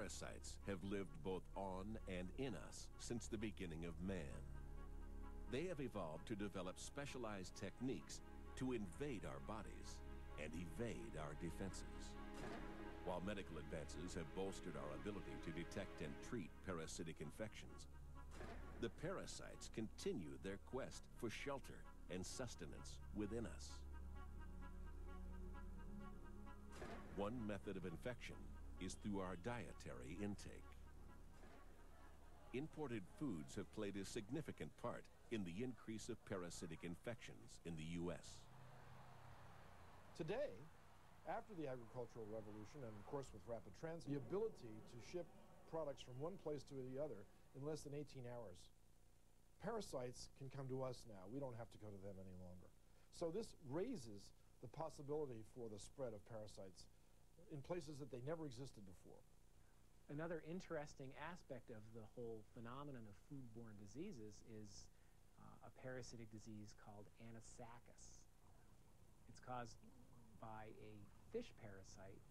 Parasites have lived both on and in us since the beginning of man. They have evolved to develop specialized techniques to invade our bodies and evade our defenses. While medical advances have bolstered our ability to detect and treat parasitic infections, the parasites continue their quest for shelter and sustenance within us. One method of infection is through our dietary intake. Imported foods have played a significant part in the increase of parasitic infections in the U.S. Today, after the agricultural revolution, and of course with rapid transit, the ability to ship products from one place to the other in less than 18 hours. Parasites can come to us now. We don't have to go to them any longer. So this raises the possibility for the spread of parasites in places that they never existed before. Another interesting aspect of the whole phenomenon of foodborne diseases is a parasitic disease called anisakis. It's caused by a fish parasite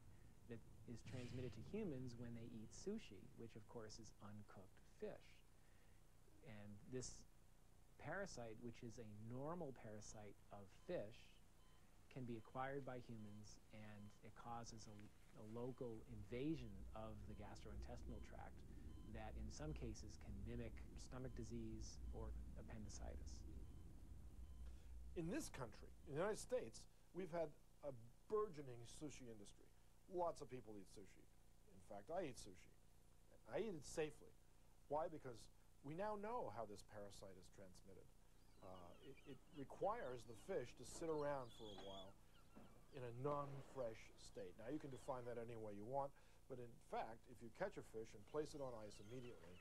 that is transmitted to humans when they eat sushi, which of course is uncooked fish. And this parasite, which is a normal parasite of fish, can be acquired by humans, and it causes a local invasion of the gastrointestinal tract that in some cases can mimic stomach disease or appendicitis. In this country, in the United States, we've had a burgeoning sushi industry. Lots of people eat sushi. In fact, I eat sushi. I eat it safely. Why? Because we now know how this parasite is transmitted. It requires the fish to sit around for a while in a non-fresh state. Now, you can define that any way you want, but in fact, if you catch a fish and place it on ice immediately,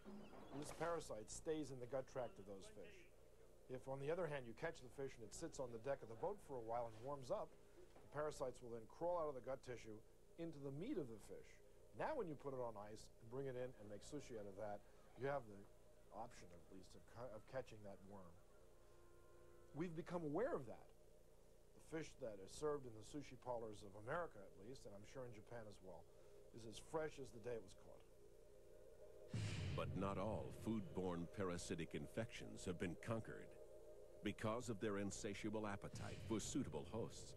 this parasite stays in the gut tract of those fish. If, on the other hand, you catch the fish and it sits on the deck of the boat for a while and warms up, the parasites will then crawl out of the gut tissue into the meat of the fish. Now, when you put it on ice and bring it in and make sushi out of that, you have the option, at least, of catching that worm. We've become aware of that. The fish that is served in the sushi parlors of America, at least, and I'm sure in Japan as well, is as fresh as the day it was caught. But not all foodborne parasitic infections have been conquered. Because of their insatiable appetite for suitable hosts,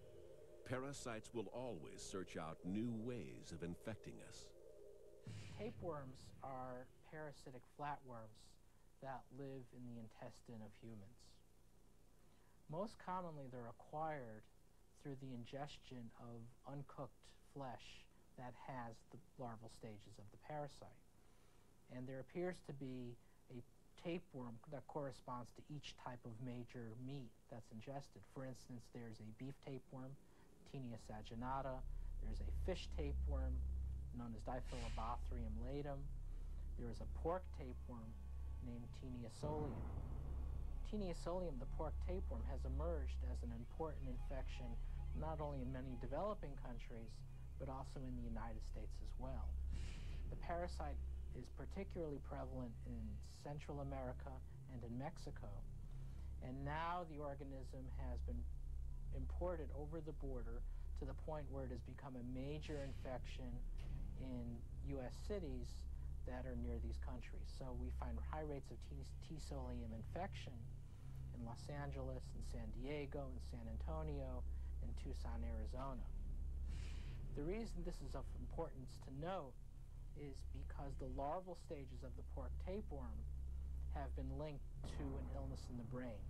parasites will always search out new ways of infecting us. Tapeworms are parasitic flatworms that live in the intestine of humans. Most commonly, they're acquired through the ingestion of uncooked flesh that has the larval stages of the parasite. And there appears to be a tapeworm that corresponds to each type of major meat that's ingested. For instance, there's a beef tapeworm, Taenia saginata. There's a fish tapeworm known as Diphyllobothrium latum. There is a pork tapeworm named Taenia solium. Taenia solium, the pork tapeworm, has emerged as an important infection not only in many developing countries, but also in the United States as well. The parasite is particularly prevalent in Central America and in Mexico. And now the organism has been imported over the border to the point where it has become a major infection in U.S. cities that are near these countries. So we find high rates of T. solium infection in Los Angeles, in San Diego, in San Antonio, and Tucson, Arizona. The reason this is of importance to note is because the larval stages of the pork tapeworm have been linked to an illness in the brain.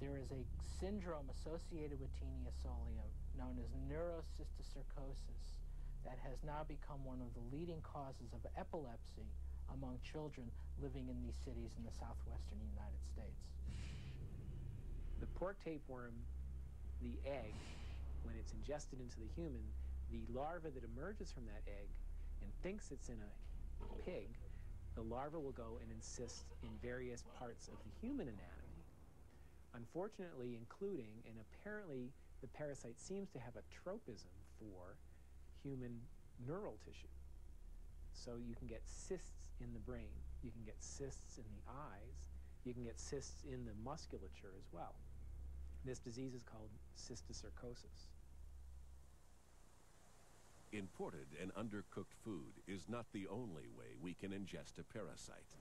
There is a syndrome associated with Taenia solium known as neurocysticercosis that has now become one of the leading causes of epilepsy among children living in these cities in the southwestern United States. The pork tapeworm, the egg, when it's ingested into the human, the larva that emerges from that egg and thinks it's in a pig, the larva will go and encyst in various parts of the human anatomy, unfortunately including, and apparently the parasite seems to have a tropism for human neural tissue. So you can get cysts in the brain, you can get cysts in the eyes, you can get cysts in the musculature as well. This disease is called cysticercosis. Imported and undercooked food is not the only way we can ingest a parasite.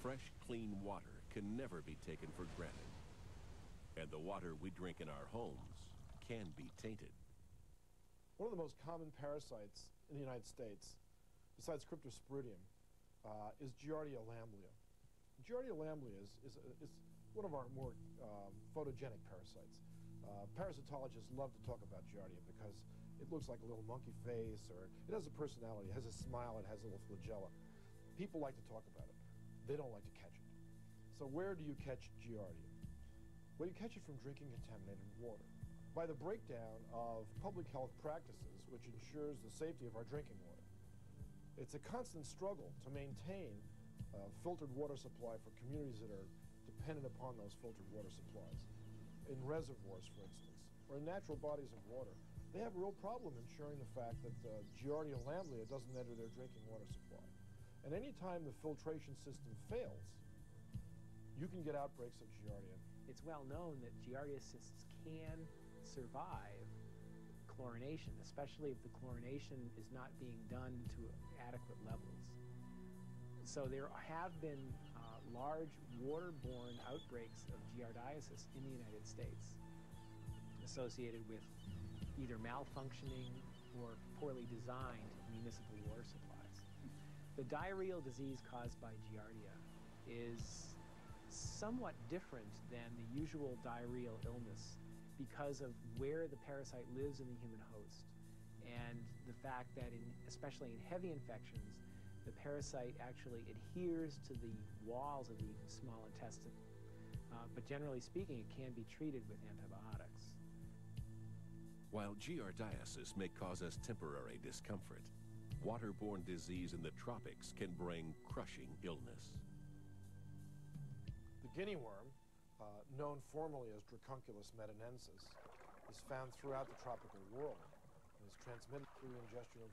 Fresh, clean water can never be taken for granted. And the water we drink in our homes can be tainted. One of the most common parasites in the United States, besides Cryptosporidium, is Giardia lamblia. Giardia lamblia is one of our more photogenic parasites. Parasitologists love to talk about Giardia because it looks like a little monkey face, or it has a personality, it has a smile, it has a little flagella. People like to talk about it. They don't like to catch it. So where do you catch Giardia? Well, you catch it from drinking contaminated water. By the breakdown of public health practices, which ensures the safety of our drinking water. It's a constant struggle to maintain a filtered water supply for communities that are dependent upon those filtered water supplies. In reservoirs, for instance, or in natural bodies of water, they have a real problem ensuring the fact that Giardia lamblia doesn't enter their drinking water supply. And any time the filtration system fails, you can get outbreaks of Giardia. It's well known that Giardia cysts can survive chlorination, especially if the chlorination is not being done to adequate levels. So there have been large waterborne outbreaks of giardiasis in the United States associated with either malfunctioning or poorly designed municipal water supplies. The diarrheal disease caused by Giardia is somewhat different than the usual diarrheal illness because of where the parasite lives in the human host, and the fact that especially in heavy infections, the parasite actually adheres to the walls of the small intestine. But generally speaking, it can be treated with antibiotics. While giardiasis may cause us temporary discomfort, waterborne disease in the tropics can bring crushing illness. The guinea worm, known formally as Dracunculus medinensis, is found throughout the tropical world and is transmitted through ingestion of